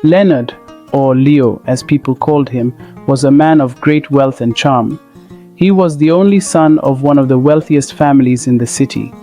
Leonard, or Leo as people called him, was a man of great wealth and charm. He was the only son of one of the wealthiest families in the city.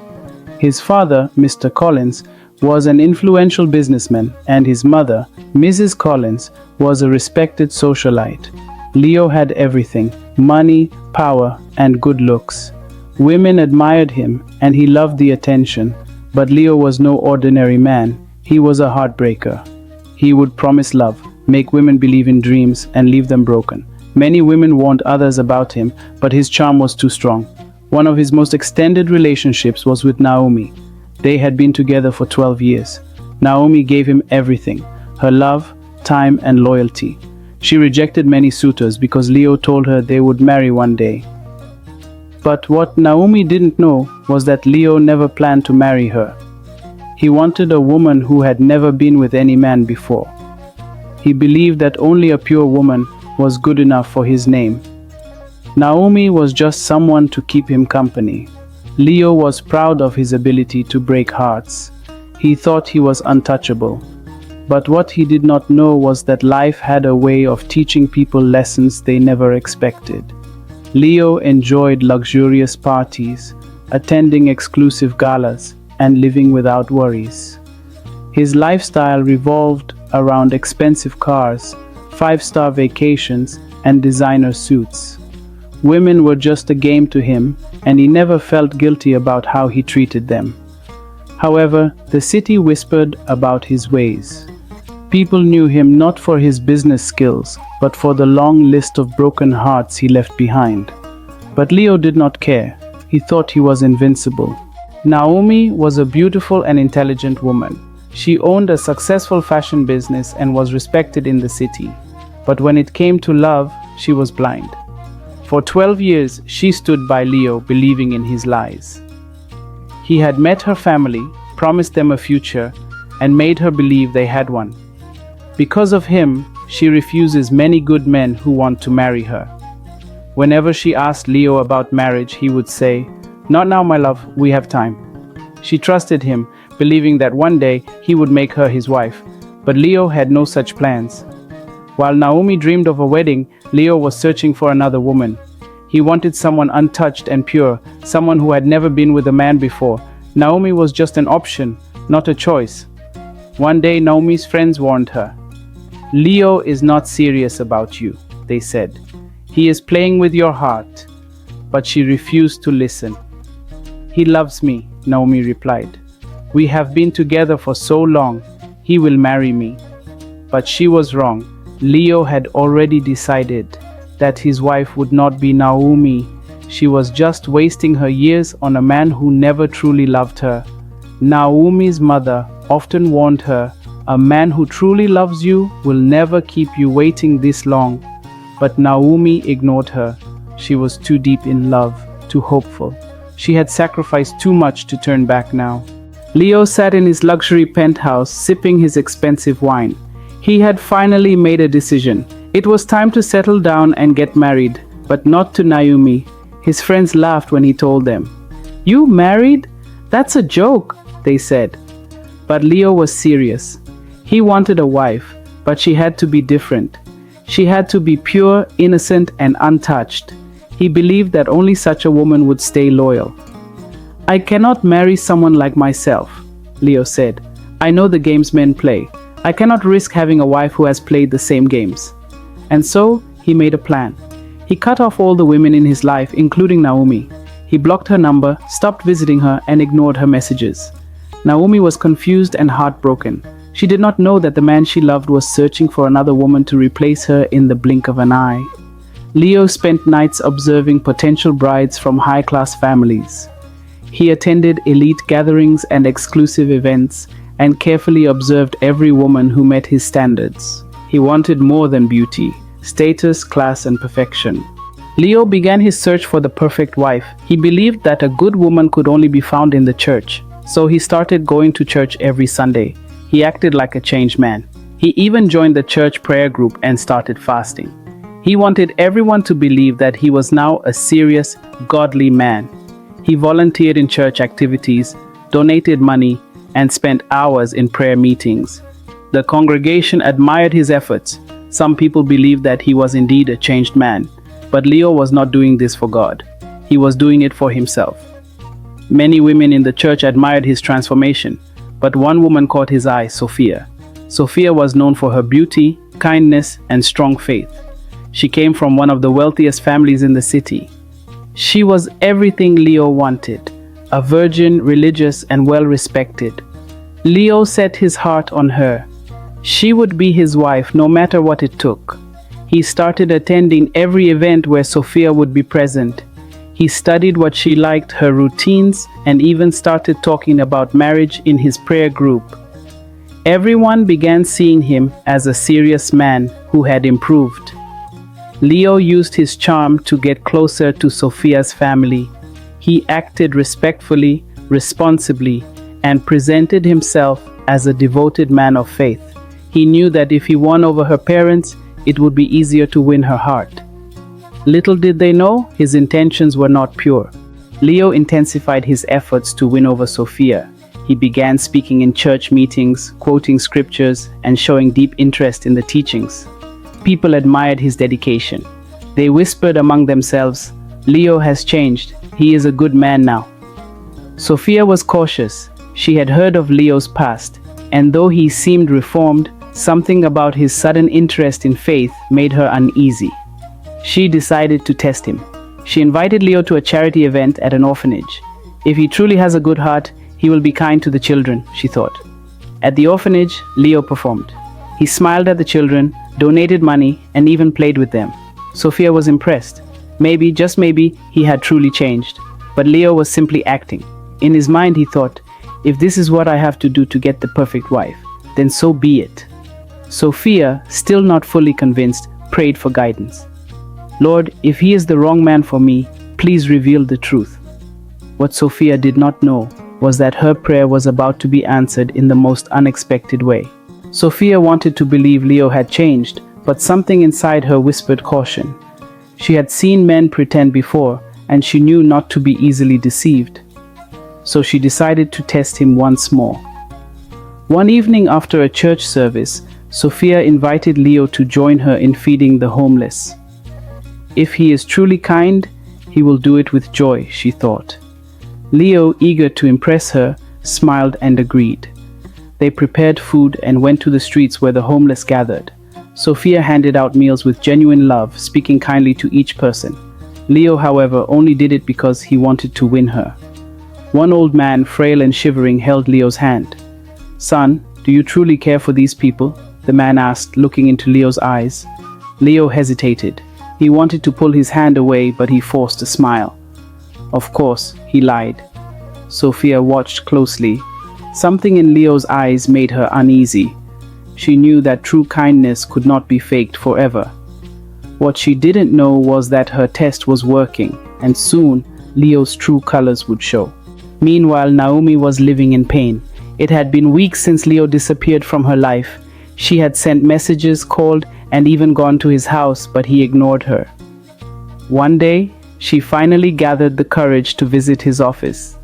His father, Mr. Collins, was an influential businessman, and his mother, Mrs. Collins, was a respected socialite. Leo had everything: money, power, and good looks. Women admired him, and he loved the attention. But Leo was no ordinary man. He was a heartbreaker. He would promise love, make women believe in dreams, and leave them broken. Many women warned others about him, but his charm was too strong. One of his most extended relationships was with Naomi. They had been together for 12 years. Naomi gave him everything: her love, time, and loyalty. She rejected many suitors because Leo told her they would marry one day. But what Naomi didn't know was that Leo never planned to marry her. He wanted a woman who had never been with any man before. He believed that only a pure woman was good enough for his name. Naomi was just someone to keep him company. Leo was proud of his ability to break hearts. He thought he was untouchable. But what he did not know was that life had a way of teaching people lessons they never expected. Leo enjoyed luxurious parties, attending exclusive galas, and living without worries. His lifestyle revolved around expensive cars, five-star vacations, and designer suits. Women were just a game to him, and he never felt guilty about how he treated them. However, the city whispered about his ways. People knew him not for his business skills, but for the long list of broken hearts he left behind. But Leo did not care. He thought he was invincible. Naomi was a beautiful and intelligent woman. She owned a successful fashion business and was respected in the city. But when it came to love, she was blind. For 12 years, she stood by Leo, believing in his lies. He had met her family, promised them a future, and made her believe they had one. Because of him, she refuses many good men who want to marry her. Whenever she asked Leo about marriage, he would say, "Not now, my love, we have time." She trusted him, believing that one day he would make her his wife. But Leo had no such plans. While Naomi dreamed of a wedding, Leo was searching for another woman. He wanted someone untouched and pure, someone who had never been with a man before. Naomi was just an option, not a choice. One day, Naomi's friends warned her. "Leo is not serious about you," they said. "He is playing with your heart." But she refused to listen. "He loves me," Naomi replied. "We have been together for so long. He will marry me." But she was wrong. Leo had already decided that his wife would not be Naomi. She was just wasting her years on a man who never truly loved her. Naomi's mother often warned her, "A man who truly loves you will never keep you waiting this long." But Naomi ignored her. She was too deep in love, too hopeful. She had sacrificed too much to turn back now. Leo sat in his luxury penthouse, sipping his expensive wine. He had finally made a decision. It was time to settle down and get married, but not to Naomi. His friends laughed when he told them. "You married? That's a joke," they said. But Leo was serious. He wanted a wife, but she had to be different. She had to be pure, innocent, and untouched. He believed that only such a woman would stay loyal. "I cannot marry someone like myself," Leo said. "I know the games men play. I cannot risk having a wife who has played the same games." And so, he made a plan. He cut off all the women in his life, including Naomi. He blocked her number, stopped visiting her, and ignored her messages. Naomi was confused and heartbroken. She did not know that the man she loved was searching for another woman to replace her in the blink of an eye. Leo spent nights observing potential brides from high-class families. He attended elite gatherings and exclusive events, and carefully observed every woman who met his standards. He wanted more than beauty, status, class, and perfection. Leo began his search for the perfect wife. He believed that a good woman could only be found in the church, so he started going to church every Sunday. He acted like a changed man. He even joined the church prayer group and started fasting. He wanted everyone to believe that he was now a serious, godly man. He volunteered in church activities, donated money, and spent hours in prayer meetings. The congregation admired his efforts. Some people believed that he was indeed a changed man, but Leo was not doing this for God. He was doing it for himself. Many women in the church admired his transformation, but one woman caught his eye, Sophia. Sophia was known for her beauty, kindness, and strong faith. She came from one of the wealthiest families in the city. She was everything Leo wanted, a virgin, religious, and well-respected. Leo set his heart on her. She would be his wife no matter what it took. He started attending every event where Sophia would be present. He studied what she liked, her routines, and even started talking about marriage in his prayer group. Everyone began seeing him as a serious man who had improved. Leo used his charm to get closer to Sophia's family. He acted respectfully, responsibly, and presented himself as a devoted man of faith. He knew that if he won over her parents, it would be easier to win her heart. Little did they know, his intentions were not pure. Leo intensified his efforts to win over Sophia. He began speaking in church meetings, quoting scriptures, and showing deep interest in the teachings. People admired his dedication. They whispered among themselves, "Leo has changed. He is a good man now." Sophia was cautious. She had heard of Leo's past, and though he seemed reformed, something about his sudden interest in faith made her uneasy. She decided to test him. She invited Leo to a charity event at an orphanage. If he truly has a good heart, he will be kind to the children, she thought. At the orphanage, Leo performed. He smiled at the children, donated money, and even played with them. Sophia was impressed. Maybe, just maybe, he had truly changed. But Leo was simply acting. In his mind, he thought, if this is what I have to do to get the perfect wife, then so be it. Sophia, still not fully convinced, prayed for guidance. Lord, if he is the wrong man for me, please reveal the truth. What Sophia did not know was that her prayer was about to be answered in the most unexpected way. Sophia wanted to believe Leo had changed, but something inside her whispered caution. She had seen men pretend before, and she knew not to be easily deceived. So she decided to test him once more. One evening after a church service, Sophia invited Leo to join her in feeding the homeless. If he is truly kind, he will do it with joy, she thought. Leo, eager to impress her, smiled and agreed. They prepared food and went to the streets where the homeless gathered. Sophia handed out meals with genuine love, speaking kindly to each person. Leo, however, only did it because he wanted to win her. One old man, frail and shivering, held Leo's hand. "Son, do you truly care for these people?" the man asked, looking into Leo's eyes. Leo hesitated. He wanted to pull his hand away, but he forced a smile. Of course, he lied. Sophia watched closely. Something in Leo's eyes made her uneasy. She knew that true kindness could not be faked forever. What she didn't know was that her test was working, and soon Leo's true colors would show. Meanwhile, Naomi was living in pain. It had been weeks since Leo disappeared from her life. She had sent messages, called, and even gone to his house, but he ignored her. One day, she finally gathered the courage to visit his office.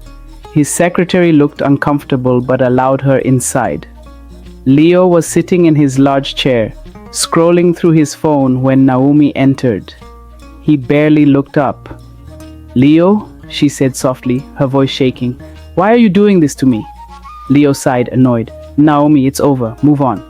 His secretary looked uncomfortable but allowed her inside. Leo was sitting in his large chair, scrolling through his phone when Naomi entered. He barely looked up. "Leo," she said softly, her voice shaking, "why are you doing this to me?" Leo sighed, annoyed. "Naomi, it's over. Move on."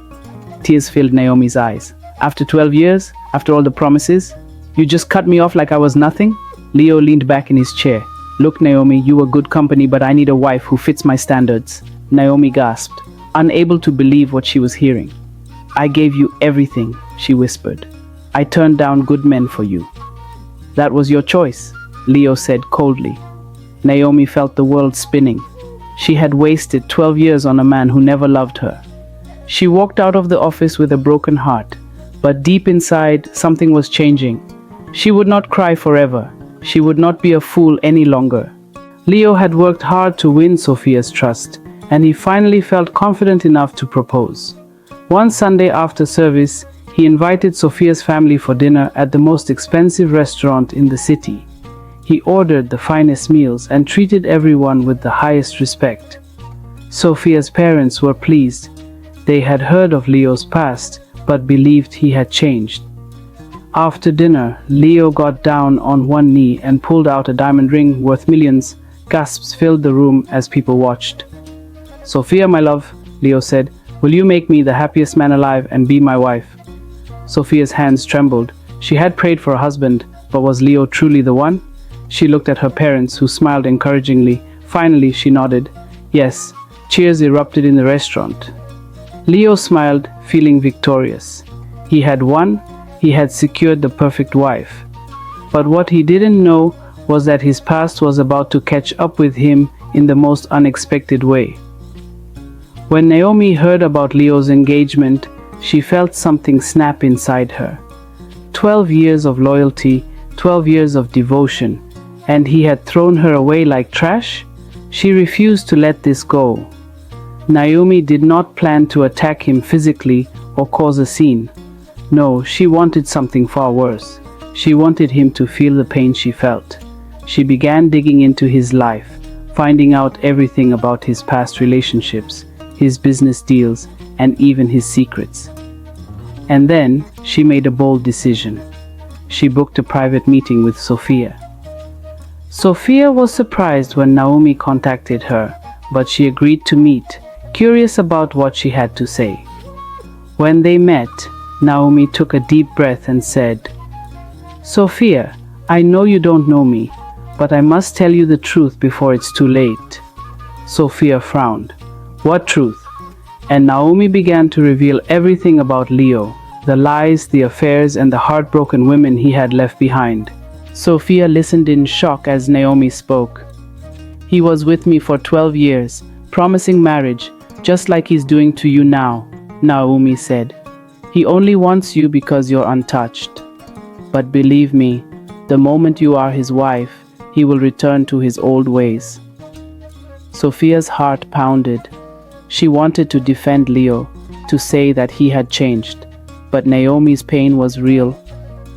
Tears filled Naomi's eyes. "After 12 years, after all the promises, you just cut me off like I was nothing?" Leo leaned back in his chair. "Look, Naomi, you were good company, but I need a wife who fits my standards." Naomi gasped, unable to believe what she was hearing. "I gave you everything," she whispered. "I turned down good men for you." "That was your choice," Leo said coldly. Naomi felt the world spinning. She had wasted 12 years on a man who never loved her. She walked out of the office with a broken heart, but deep inside, something was changing. She would not cry forever. She would not be a fool any longer. Leo had worked hard to win Sophia's trust, and he finally felt confident enough to propose. One Sunday after service, he invited Sophia's family for dinner at the most expensive restaurant in the city. He ordered the finest meals and treated everyone with the highest respect. Sophia's parents were pleased. They had heard of Leo's past, but believed he had changed. After dinner, Leo got down on one knee and pulled out a diamond ring worth millions. Gasps filled the room as people watched. "Sophia, my love," Leo said, "will you make me the happiest man alive and be my wife?" Sophia's hands trembled. She had prayed for a husband, but was Leo truly the one? She looked at her parents, who smiled encouragingly. Finally, she nodded. Yes. Cheers erupted in the restaurant. Leo smiled, feeling victorious. He had won. He had secured the perfect wife. But what he didn't know was that his past was about to catch up with him in the most unexpected way. When Naomi heard about Leo's engagement, she felt something snap inside her. 12 years of loyalty, 12 years of devotion, and he had thrown her away like trash? She refused to let this go. Naomi did not plan to attack him physically or cause a scene. No, she wanted something far worse. She wanted him to feel the pain she felt. She began digging into his life, finding out everything about his past relationships, his business deals, and even his secrets. And then she made a bold decision. She booked a private meeting with Sophia. Sophia was surprised when Naomi contacted her, but she agreed to meet, curious about what she had to say. When they met, Naomi took a deep breath and said, "Sophia, I know you don't know me, but I must tell you the truth before it's too late." Sophia frowned. "What truth?" And Naomi began to reveal everything about Leo, the lies, the affairs, and the heartbroken women he had left behind. Sophia listened in shock as Naomi spoke. "He was with me for 12 years, promising marriage, just like he's doing to you now," Naomi said. "He only wants you because you're untouched. But believe me, the moment you are his wife, he will return to his old ways." Sophia's heart pounded. She wanted to defend Leo, to say that he had changed, but Naomi's pain was real.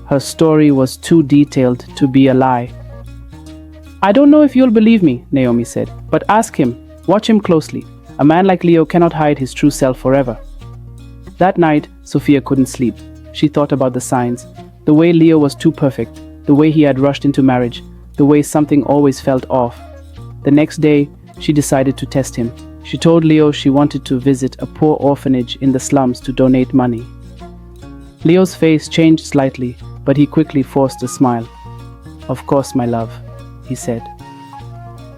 Her story was too detailed to be a lie. "I don't know if you'll believe me," Naomi said, "but ask him. Watch him closely. A man like Leo cannot hide his true self forever." That night, Sophia couldn't sleep. She thought about the signs, the way Leo was too perfect, the way he had rushed into marriage, the way something always felt off. The next day, she decided to test him. She told Leo she wanted to visit a poor orphanage in the slums to donate money. Leo's face changed slightly, but he quickly forced a smile. "Of course, my love," he said.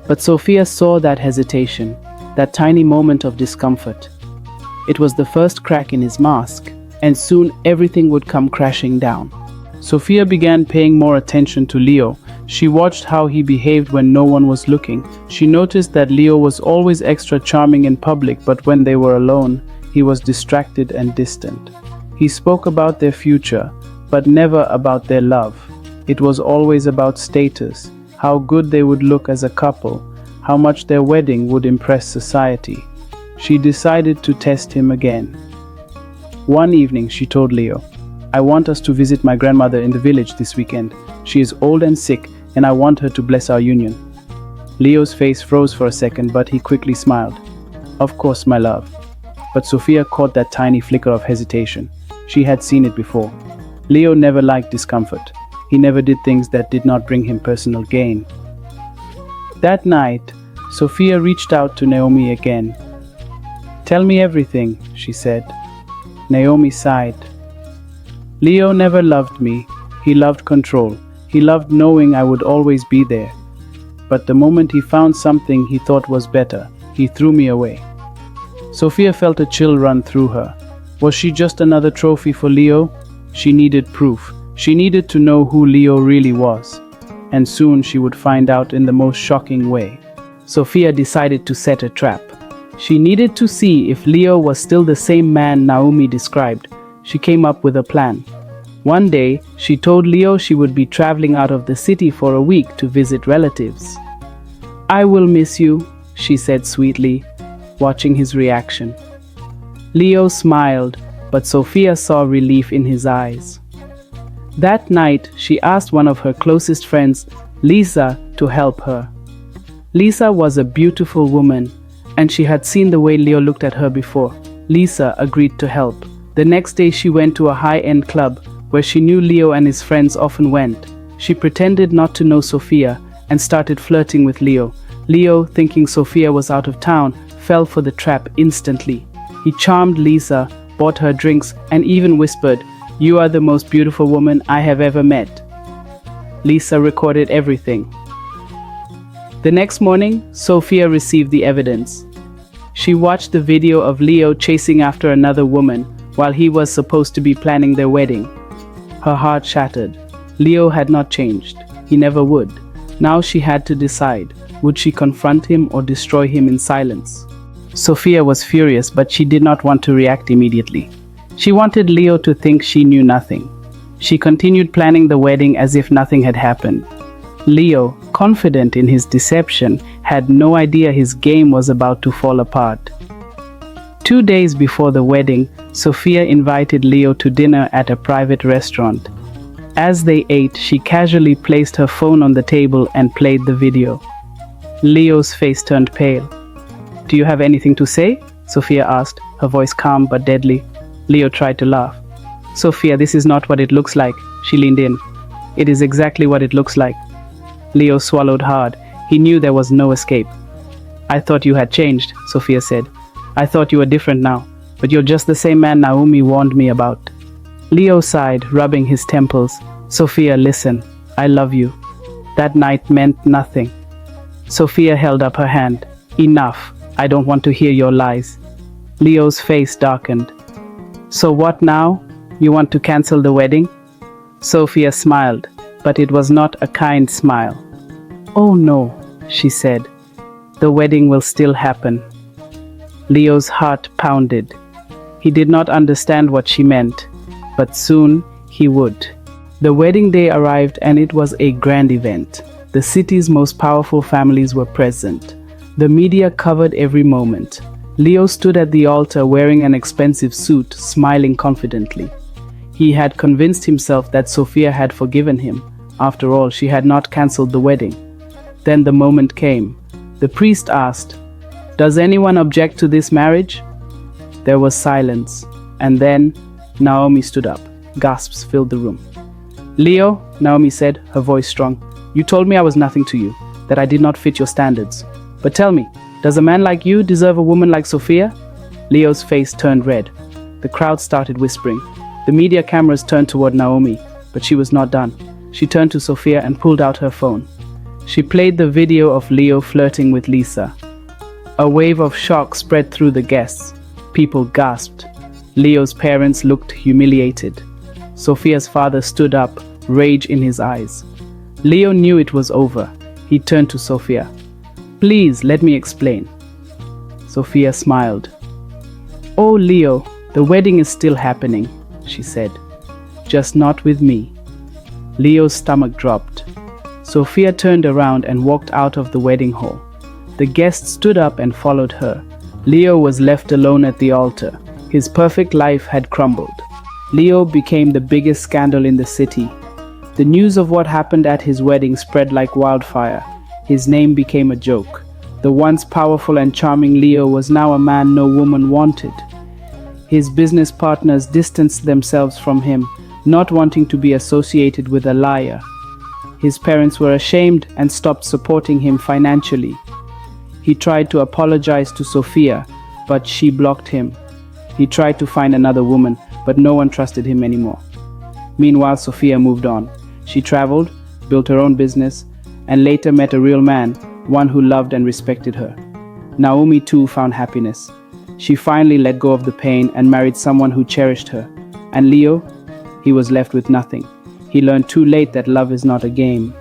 But Sophia saw that hesitation, that tiny moment of discomfort. It was the first crack in his mask, and soon everything would come crashing down. Sophia began paying more attention to Leo. She watched how he behaved when no one was looking. She noticed that Leo was always extra charming in public, but when they were alone, he was distracted and distant. He spoke about their future, but never about their love. It was always about status, how good they would look as a couple, how much their wedding would impress society. She decided to test him again. One evening, she told Leo, "I want us to visit my grandmother in the village this weekend. She is old and sick, and I want her to bless our union." Leo's face froze for a second, but he quickly smiled. "Of course, my love." But Sophia caught that tiny flicker of hesitation. She had seen it before. Leo never liked discomfort. He never did things that did not bring him personal gain. That night, Sophia reached out to Naomi again. "Tell me everything," she said. Naomi sighed. "Leo never loved me. He loved control. He loved knowing I would always be there. But the moment he found something he thought was better, he threw me away." Sophia felt a chill run through her. Was she just another trophy for Leo? She needed proof. She needed to know who Leo really was. And soon she would find out in the most shocking way. Sophia decided to set a trap. She needed to see if Leo was still the same man Naomi described. She came up with a plan. One day, she told Leo she would be traveling out of the city for a week to visit relatives. "I will miss you," she said sweetly, watching his reaction. Leo smiled, but Sophia saw relief in his eyes. That night, she asked one of her closest friends, Lisa, to help her. Lisa was a beautiful woman, and she had seen the way Leo looked at her before. Lisa agreed to help. The next day she went to a high-end club where she knew Leo and his friends often went. She pretended not to know Sophia and started flirting with Leo. Leo, thinking Sophia was out of town, fell for the trap instantly. He charmed Lisa, bought her drinks, and even whispered, "You are the most beautiful woman I have ever met." Lisa recorded everything. The next morning, Sophia received the evidence. She watched the video of Leo chasing after another woman while he was supposed to be planning their wedding. Her heart shattered. Leo had not changed. He never would. Now she had to decide. Would she confront him or destroy him in silence? Sophia was furious, but she did not want to react immediately. She wanted Leo to think she knew nothing. She continued planning the wedding as if nothing had happened. Leo, confident in his deception, had no idea his game was about to fall apart. 2 days before the wedding, Sophia invited Leo to dinner at a private restaurant. As they ate, she casually placed her phone on the table and played the video. Leo's face turned pale. "Do you have anything to say?" Sophia asked, her voice calm but deadly. Leo tried to laugh. "Sophia, this is not what it looks like." She leaned in. "It is exactly what it looks like." Leo swallowed hard. He knew there was no escape. "I thought you had changed," Sophia said. "I thought you were different now, but you're just the same man Naomi warned me about." Leo sighed, rubbing his temples. "Sophia, listen. I love you." That night meant nothing. Sophia held up her hand. "Enough. I don't want to hear your lies." Leo's face darkened. "So what now? You want to cancel the wedding?" Sophia smiled, but it was not a kind smile. "Oh no," she said. "The wedding will still happen." Leo's heart pounded. He did not understand what she meant, but soon he would. The wedding day arrived and it was a grand event. The city's most powerful families were present. The media covered every moment. Leo stood at the altar wearing an expensive suit, smiling confidently. He had convinced himself that Sophia had forgiven him. After all, she had not cancelled the wedding. Then the moment came. The priest asked, "Does anyone object to this marriage?" There was silence, and then Naomi stood up. Gasps filled the room. "Leo," Naomi said, her voice strong, "you told me I was nothing to you, that I did not fit your standards. But tell me, does a man like you deserve a woman like Sophia?" Leo's face turned red. The crowd started whispering. The media cameras turned toward Naomi, but she was not done. She turned to Sophia and pulled out her phone. She played the video of Leo flirting with Lisa. A wave of shock spread through the guests. People gasped. Leo's parents looked humiliated. Sophia's father stood up, rage in his eyes. Leo knew it was over. He turned to Sophia. "Please, let me explain." Sophia smiled. "Oh, Leo, the wedding is still happening," she said. "Just not with me." Leo's stomach dropped. Sophia turned around and walked out of the wedding hall. The guests stood up and followed her. Leo was left alone at the altar. His perfect life had crumbled. Leo became the biggest scandal in the city. The news of what happened at his wedding spread like wildfire. His name became a joke. The once powerful and charming Leo was now a man no woman wanted. His business partners distanced themselves from him, not wanting to be associated with a liar. His parents were ashamed and stopped supporting him financially. He tried to apologize to Sophia, but she blocked him. He tried to find another woman, but no one trusted him anymore. Meanwhile, Sophia moved on. She traveled, built her own business, and later met a real man, one who loved and respected her. Naomi too found happiness. She finally let go of the pain and married someone who cherished her. And Leo, he was left with nothing. He learned too late that love is not a game.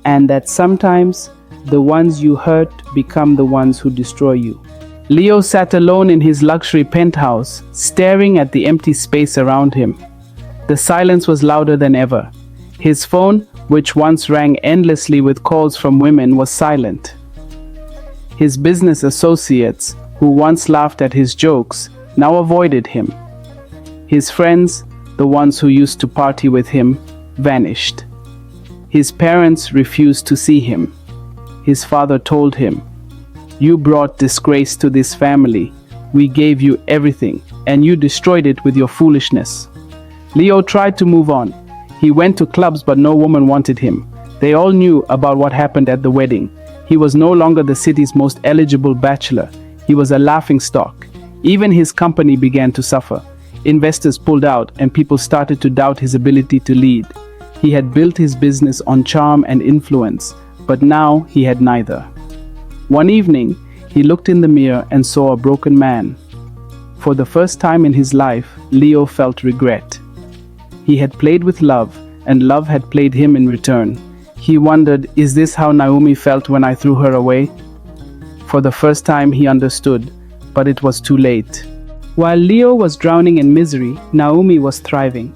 And that sometimes the ones you hurt become the ones who destroy you. Leo sat alone in his luxury penthouse, staring at the empty space around him. The silence was louder than ever. His phone, which once rang endlessly with calls from women, was silent. His business associates, who once laughed at his jokes, now avoided him. His friends, the ones who used to party with him, vanished. His parents refused to see him. His father told him, "You brought disgrace to this family. We gave you everything, and you destroyed it with your foolishness." Leo tried to move on. He went to clubs, but no woman wanted him. They all knew about what happened at the wedding. He was no longer the city's most eligible bachelor. He was a laughingstock. Even his company began to suffer. Investors pulled out, and people started to doubt his ability to lead. He had built his business on charm and influence, but now he had neither. One evening, he looked in the mirror and saw a broken man. For the first time in his life, Leo felt regret. He had played with love, and love had played him in return. He wondered, is this how Naomi felt when I threw her away? For the first time he understood, but it was too late. While Leo was drowning in misery, Naomi was thriving.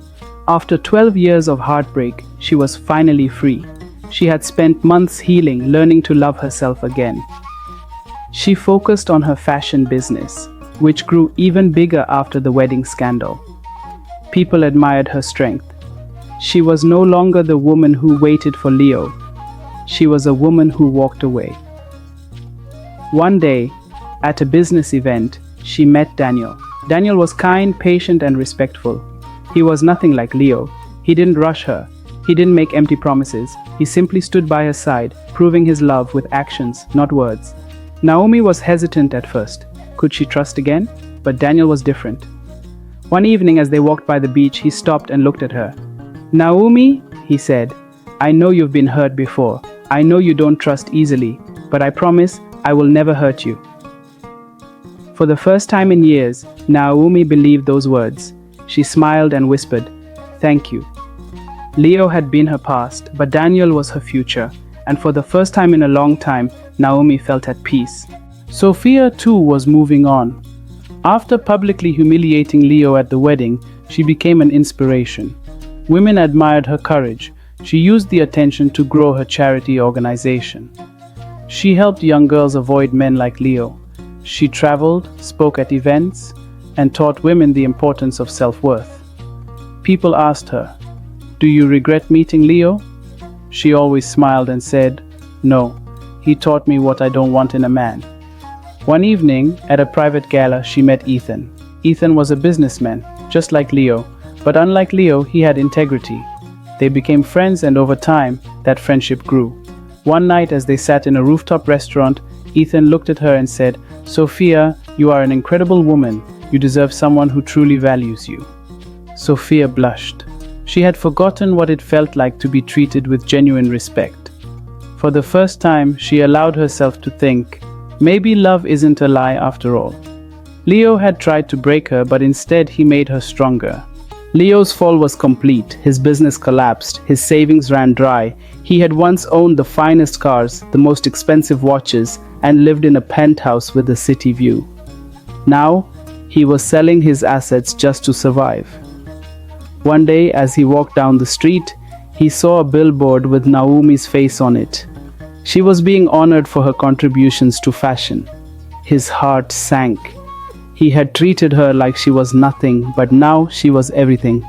After 12 years of heartbreak, she was finally free. She had spent months healing, learning to love herself again. She focused on her fashion business, which grew even bigger after the wedding scandal. People admired her strength. She was no longer the woman who waited for Leo. She was a woman who walked away. One day, at a business event, she met Daniel. Daniel was kind, patient, and respectful. He was nothing like Leo. He didn't rush her. He didn't make empty promises. He simply stood by her side, proving his love with actions, not words. Naomi was hesitant at first. Could she trust again? But Daniel was different. One evening as they walked by the beach, he stopped and looked at her. "Naomi," he said, "I know you've been hurt before. I know you don't trust easily, but I promise I will never hurt you." For the first time in years, Naomi believed those words. She smiled and whispered, "Thank you." Leo had been her past, but Daniel was her future, and for the first time in a long time, Naomi felt at peace. Sophia too was moving on. After publicly humiliating Leo at the wedding, she became an inspiration. Women admired her courage. She used the attention to grow her charity organization. She helped young girls avoid men like Leo. She traveled, spoke at events, and taught women the importance of self-worth. People asked her, "Do you regret meeting Leo?" She always smiled and said, "No, he taught me what I don't want in a man." One evening, at a private gala, she met Ethan. Ethan was a businessman, just like Leo, but unlike Leo, he had integrity. They became friends, and over time, that friendship grew. One night, as they sat in a rooftop restaurant, Ethan looked at her and said, "Sophia, you are an incredible woman. You deserve someone who truly values you." Sophia blushed. She had forgotten what it felt like to be treated with genuine respect. For the first time, she allowed herself to think, maybe love isn't a lie after all. Leo had tried to break her, but instead he made her stronger. Leo's fall was complete. His business collapsed. His savings ran dry. He had once owned the finest cars, the most expensive watches, and lived in a penthouse with a city view. Now, he was selling his assets just to survive. One day, as he walked down the street, he saw a billboard with Naomi's face on it. She was being honored for her contributions to fashion. His heart sank. He had treated her like she was nothing, but now she was everything.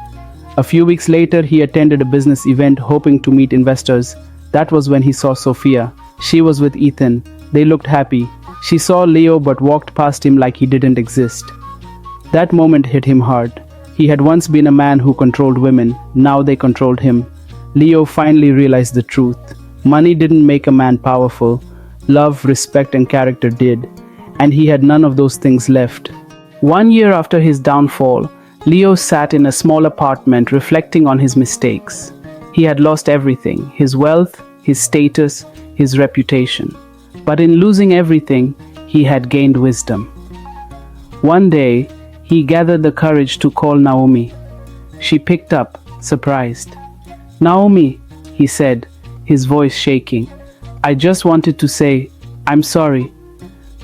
A few weeks later, he attended a business event hoping to meet investors. That was when he saw Sophia. She was with Ethan. They looked happy. She saw Leo but walked past him like he didn't exist. That moment hit him hard. He had once been a man who controlled women. Now they controlled him. Leo finally realized the truth. Money didn't make a man powerful. Love, respect, and character did. And he had none of those things left. 1 year after his downfall, Leo sat in a small apartment reflecting on his mistakes. He had lost everything: his wealth, his status, his reputation. But in losing everything, he had gained wisdom. One day, he gathered the courage to call Naomi. She picked up, surprised. "Naomi," he said, his voice shaking, "I just wanted to say, I'm sorry."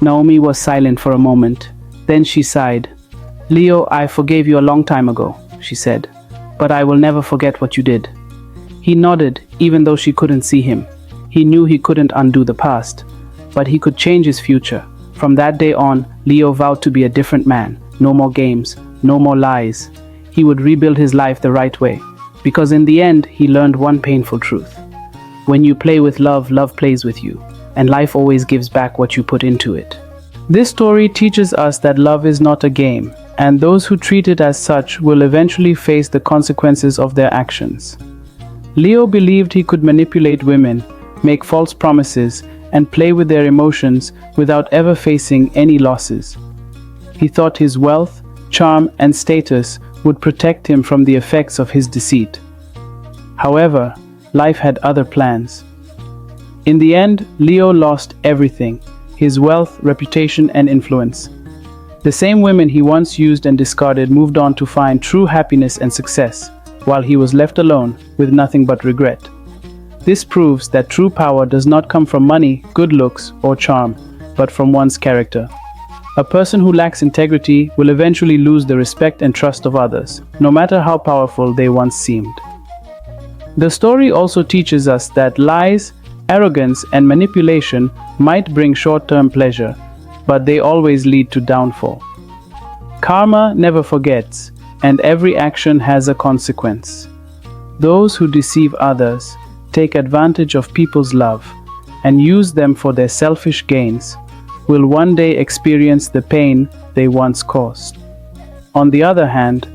Naomi was silent for a moment. Then she sighed. "Leo, I forgave you a long time ago," she said, "but I will never forget what you did." He nodded, even though she couldn't see him. He knew he couldn't undo the past, but he could change his future. From that day on, Leo vowed to be a different man. No more games, no more lies. He would rebuild his life the right way, because in the end, he learned one painful truth. When you play with love, love plays with you, and life always gives back what you put into it. This story teaches us that love is not a game, and those who treat it as such will eventually face the consequences of their actions. Leo believed he could manipulate women, make false promises, and play with their emotions without ever facing any losses. He thought his wealth, charm, and status would protect him from the effects of his deceit. However, life had other plans. In the end, Leo lost everything: his wealth, reputation, and influence. The same women he once used and discarded moved on to find true happiness and success, while he was left alone with nothing but regret. This proves that true power does not come from money, good looks, or charm, but from one's character. A person who lacks integrity will eventually lose the respect and trust of others, no matter how powerful they once seemed. The story also teaches us that lies, arrogance, and manipulation might bring short-term pleasure, but they always lead to downfall. Karma never forgets, and every action has a consequence. Those who deceive others, take advantage of people's love, and use them for their selfish gains, will one day experience the pain they once caused. On the other hand,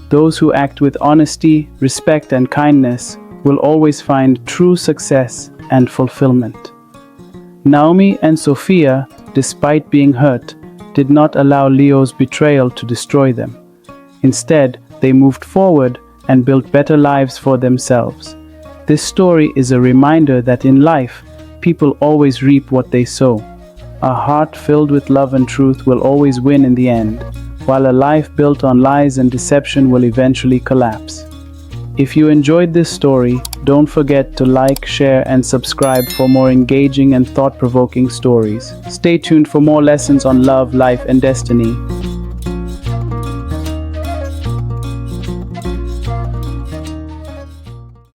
those who act with honesty, respect, and kindness will always find true success and fulfillment. Naomi and Sophia, despite being hurt, did not allow Leo's betrayal to destroy them. Instead, they moved forward and built better lives for themselves. This story is a reminder that in life, people always reap what they sow. A heart filled with love and truth will always win in the end, while a life built on lies and deception will eventually collapse. If you enjoyed this story, don't forget to like, share, and subscribe for more engaging and thought-provoking stories. Stay tuned for more lessons on love, life, and destiny.